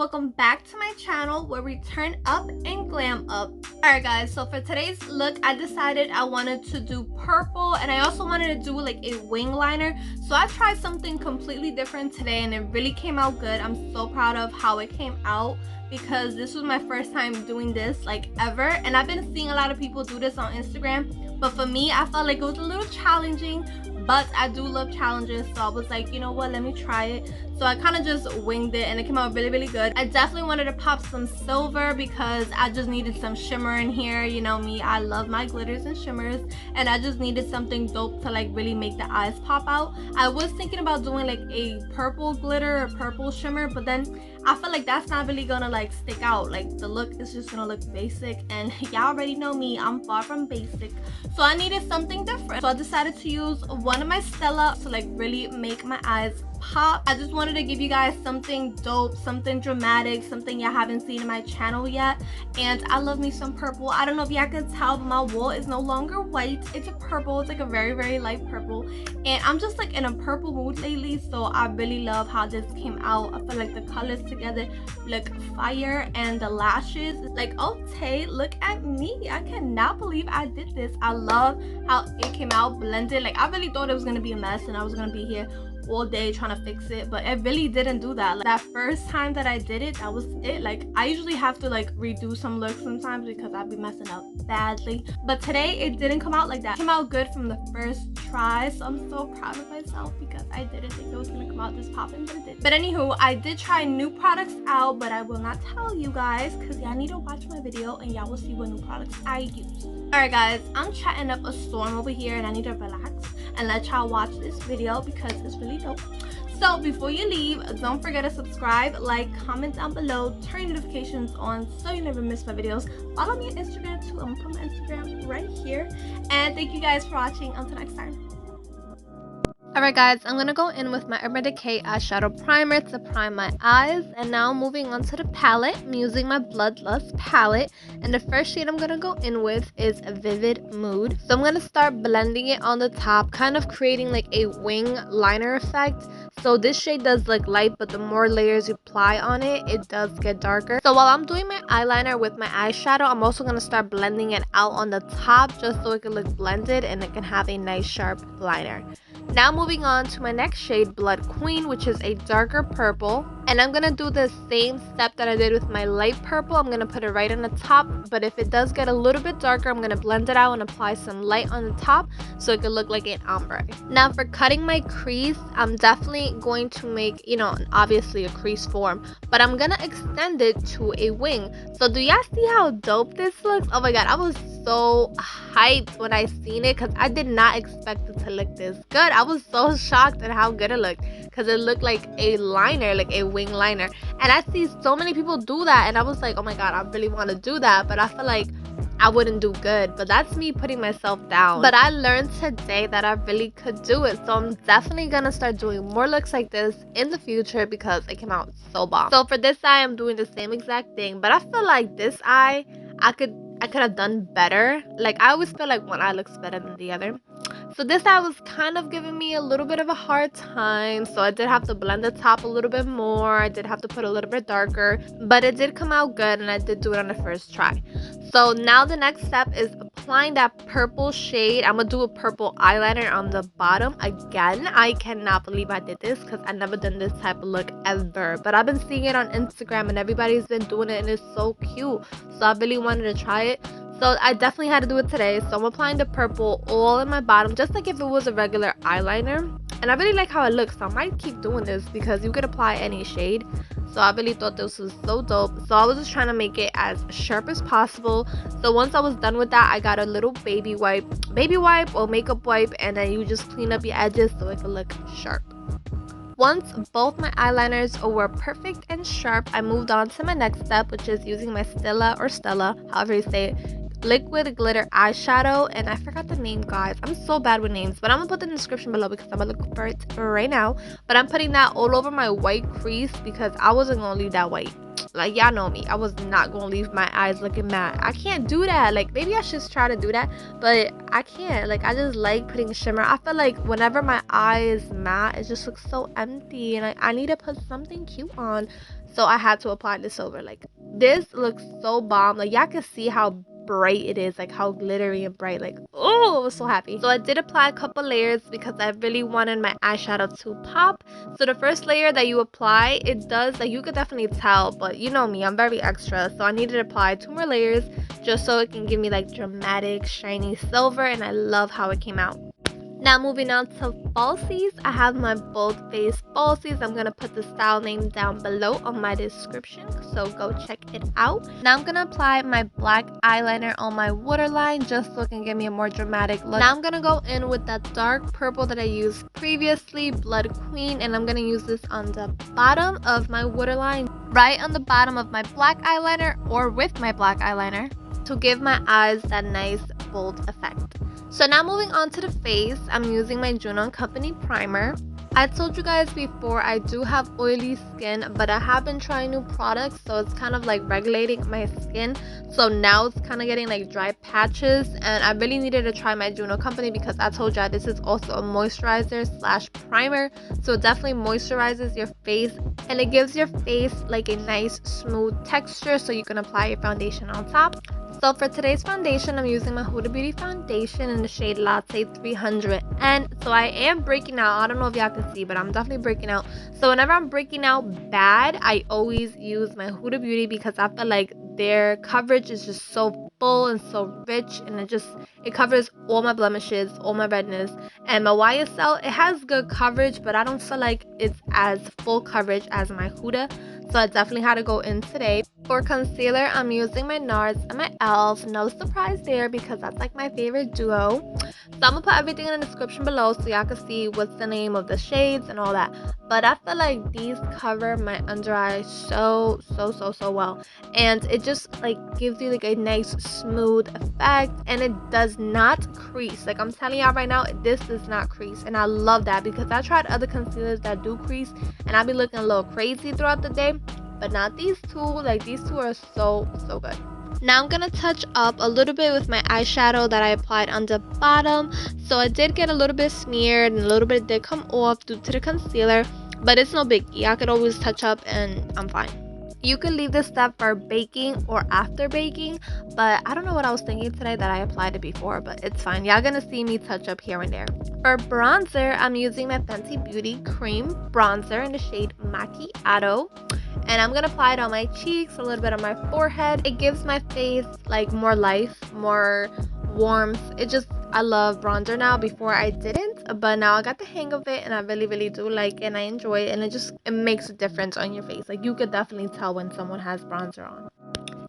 welcome back to my channel where we turn up and glam up. Alright guys, so for today's look I decided I wanted to do purple and I also wanted to do like a wing liner. So I tried something completely different today and it really came out good. I'm so proud of how it came out because this was my first time doing this like ever, and I've been seeing a lot of people do this on Instagram, but for me I felt like it was a little challenging, but I do love challenges, so I was like, you know what, let me try it. So I kind of just winged it and it came out really good. I definitely wanted to pop some silver because I just needed some shimmer in here. You know me, I love my glitters and shimmers, and I just needed something dope to like really make the eyes pop out. I was thinking about doing like a purple glitter or purple shimmer, but then I feel like that's not really gonna like stick out. Like the look is just gonna look basic, and y'all already know me, I'm far from basic. So I needed something different. So I decided to use one of my Stila to like really make my eyes pop. I just wanted to give you guys something dope, something dramatic, something y'all haven't seen in my channel yet. And I love me some purple. I don't know if y'all can tell, but my wall is no longer white. It's a purple. It's like a very light purple, and I'm just like in a purple mood lately, so I really love how this came out. I feel like the colors together look fire, and the lashes like, oh Tay, look at me, I cannot believe I did this. I love how it came out blended. Like I really thought it was gonna be a mess and I was gonna be here all day trying to fix it, but it really didn't do that. Like, that first time that I did it, that was it. Like I usually have to like redo some looks sometimes because I'd be messing up badly, but today it didn't come out like that. It came out good from the first try, so I'm so proud of myself because I didn't think it was gonna come out this poppin', but it did. But anywho, I did try new products out, but I will not tell you guys because y'all need to watch my video and y'all will see what new products I use. Alright guys, I'm chatting up a storm over here and I need to relax and let y'all watch this video because it's really dope. So before you leave, don't forget to subscribe, like, comment down below, turn notifications on so you never miss my videos. Follow me on Instagram too. I'm gonna put my Instagram right here. And thank you guys for watching. Until next time. Alright guys, I'm going to go in with my Urban Decay eyeshadow primer to prime my eyes. And now moving on to the palette, I'm using my Bloodlust palette. And the first shade I'm going to go in with is Vivid Mood. So I'm going to start blending it on the top, kind of creating like a wing liner effect. So this shade does look light, but the more layers you apply on it, it does get darker. So while I'm doing my eyeliner with my eyeshadow, I'm also going to start blending it out on the top just so it can look blended and it can have a nice sharp liner. Now moving on to my next shade, Blood Queen, which is a darker purple. And I'm going to do the same step that I did with my light purple. I'm going to put it right on the top, but if it does get a little bit darker, I'm going to blend it out and apply some light on the top so it could look like an ombre. Now for cutting my crease, I'm definitely going to make, you know, obviously a crease form, but I'm going to extend it to a wing. So do y'all see how dope this looks? Oh my god, I was so hyped when I seen it because I did not expect it to look this good. I was so shocked at how good it looked because it looked like a liner, like a wing liner, and I see so many people do that and I was like, oh my god, I really want to do that, but I feel like I wouldn't do good. But that's me putting myself down. But I learned today that I really could do it, so I'm definitely gonna start doing more looks like this in the future because it came out so bomb. So for this eye, I'm doing the same exact thing, but I feel like this eye I could have done better. Like I always feel like one eye looks better than the other. So this eye was kind of giving me a little bit of a hard time, so I did have to blend the top a little bit more. I did have to put a little bit darker, but it did come out good and I did do it on the first try. So now the next step is applying that purple shade. I'm gonna do a purple eyeliner on the bottom again. I cannot believe I did this because I've never done this type of look ever, but I've been seeing it on Instagram and everybody's been doing it and it's so cute, so I really wanted to try it. So I definitely had to do it today. So I'm applying the purple all in my bottom, just like if it was a regular eyeliner. And I really like how it looks, so I might keep doing this because you could apply any shade. So I really thought this was so dope. So I was just trying to make it as sharp as possible. So once I was done with that, I got a little baby wipe or makeup wipe, and then you just clean up your edges so it can look sharp. Once both my eyeliners were perfect and sharp, I moved on to my next step, which is using my Stila, however you say it, liquid glitter eyeshadow. And I forgot the name, guys. I'm so bad with names, but I'm gonna put it in the description below because I'm gonna look for it right now. But I'm putting that all over my white crease because I wasn't gonna leave that white. Like, y'all know me, I was not gonna leave my eyes looking matte. I can't do that. Like, maybe I should try to do that, but I can't. Like, I just like putting shimmer. I feel like whenever my eye is matte, it just looks so empty, and I need to put something cute on. so I had to apply this over. Like, this looks so bomb. Like, y'all can see how bright it is, like how glittery and bright. Like, oh, I was so happy. So I did apply a couple layers because I really wanted my eyeshadow to pop. So the first layer that you apply, it does, like, you could definitely tell, but you know me, I'm very extra, so I needed to apply 2 more layers just so it can give me like dramatic shiny silver, and I love how it came out. Now moving on to Falsies, I have my Boldface Falsies. I'm going to put the style name down below on my description, so go check it out. Now I'm going to apply my black eyeliner on my waterline just so it can give me a more dramatic look. Now I'm going to go in with that dark purple that I used previously, Blood Queen, and I'm going to use this on the bottom of my waterline, right on the bottom of my black eyeliner or with my black eyeliner, to give my eyes that nice bold effect. So now moving on to the face, I'm using my Juno Co primer. I told you guys before I do have oily skin, but I have been trying new products, so it's kind of like regulating my skin. So now it's kind of getting like dry patches, and I really needed to try my Juno Co because I told you this is also a moisturizer slash primer, so it definitely moisturizes your face and it gives your face like a nice smooth texture so you can apply your foundation on top. So for today's foundation, I'm using my Huda Beauty foundation in the shade Latte 300. And so I am breaking out. I don't know if y'all can see, but I'm definitely breaking out. So whenever I'm breaking out bad, I always use my Huda Beauty because I feel like their coverage is just so full and so rich, and it covers all my blemishes, all my redness. And my YSL, it has good coverage, but I don't feel like it's as full coverage as my Huda. So I definitely had to go in today. For concealer, I'm using my Nars and my Elf. No surprise there because that's like my favorite duo. So I'm gonna put everything in the description below so y'all can see what's the name of the shades and all that. But I feel like these cover my under eye so well, and it just like gives you like a nice smooth effect, and it does not crease. Like, I'm telling y'all right now, this does not crease, and I love that because I tried other concealers that do crease and I'll be looking a little crazy throughout the day, but not these two. Like, these two are so good. Now I'm gonna touch up a little bit with my eyeshadow that I applied on the bottom. So I did get a little bit smeared and a little bit did come off due to the concealer, but it's no biggie. I could always touch up and I'm fine. You could leave this step for baking or after baking, but I don't know what I was thinking today that I applied it before, but it's fine. Y'all gonna see me touch up here and there. For bronzer, I'm using my Fenty Beauty cream bronzer in the shade Macchiato. And I'm gonna apply it on my cheeks, a little bit on my forehead. It gives my face like more life, more warmth. I love bronzer now. Before I didn't, but now I got the hang of it and I really do like it and I enjoy it, and it makes a difference on your face. Like, you could definitely tell when someone has bronzer on.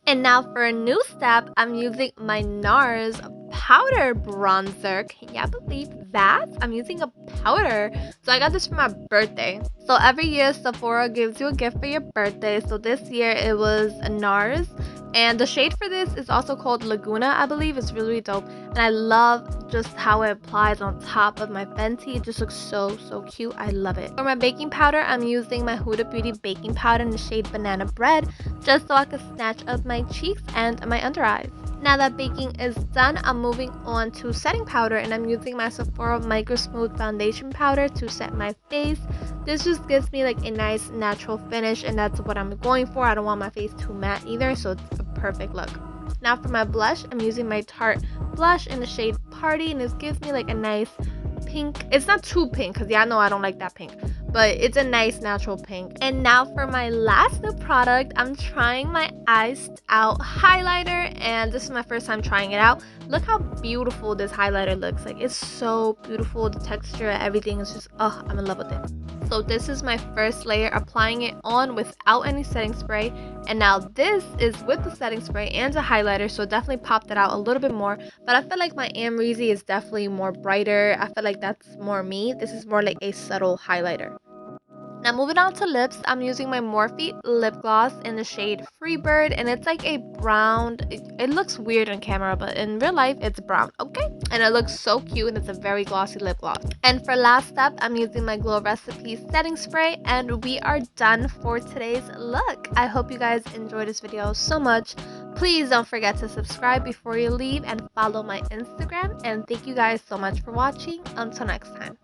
And now for a new step, I'm using my Nars powder bronzer. Can y'all believe that? I'm using a powder. So I got this for my birthday. So every year Sephora gives you a gift for your birthday. So this year it was a Nars. And the shade for this is also called Laguna, I believe. It's really dope. And I love just how it applies on top of my Fenty. It just looks so cute. I love it. For my baking powder, I'm using my Huda Beauty baking powder in the shade Banana Bread, just so I can snatch up my cheeks and my under eyes. Now that baking is done, I'm moving on to setting powder, and I'm using my Sephora microsmooth foundation powder to set my face. This just gives me like a nice natural finish, and that's what I'm going for. I don't want my face too matte either, so it's a perfect look. Now for my blush, I'm using my Tarte blush in the shade Party, and this gives me like a nice pink. It's not too pink because y'all know I don't like that pink, but it's a nice natural pink. And now for my last new product, I'm trying my Iced Out highlighter, and this is my first time trying it out. Look how beautiful this highlighter looks. Like, it's so beautiful. The texture, everything is just, oh, I'm in love with it. So this is my first layer, applying it on without any setting spray, and now this is with the setting spray and a highlighter, so it definitely popped it out a little bit more. But I feel like my Amrezy is definitely more brighter. I feel like that's more me. This is more like a subtle highlighter. Now moving on to lips, I'm using my Morphe lip gloss in the shade Freebird, and it's like a brown. It looks weird on camera, but in real life it's brown, okay? And it looks so cute, and it's a very glossy lip gloss. And for last step, I'm using my Glow Recipe setting spray, and we are done for today's look. I hope you guys enjoyed this video so much. Please don't forget to subscribe before you leave and follow my Instagram, and thank you guys so much for watching. Until next time.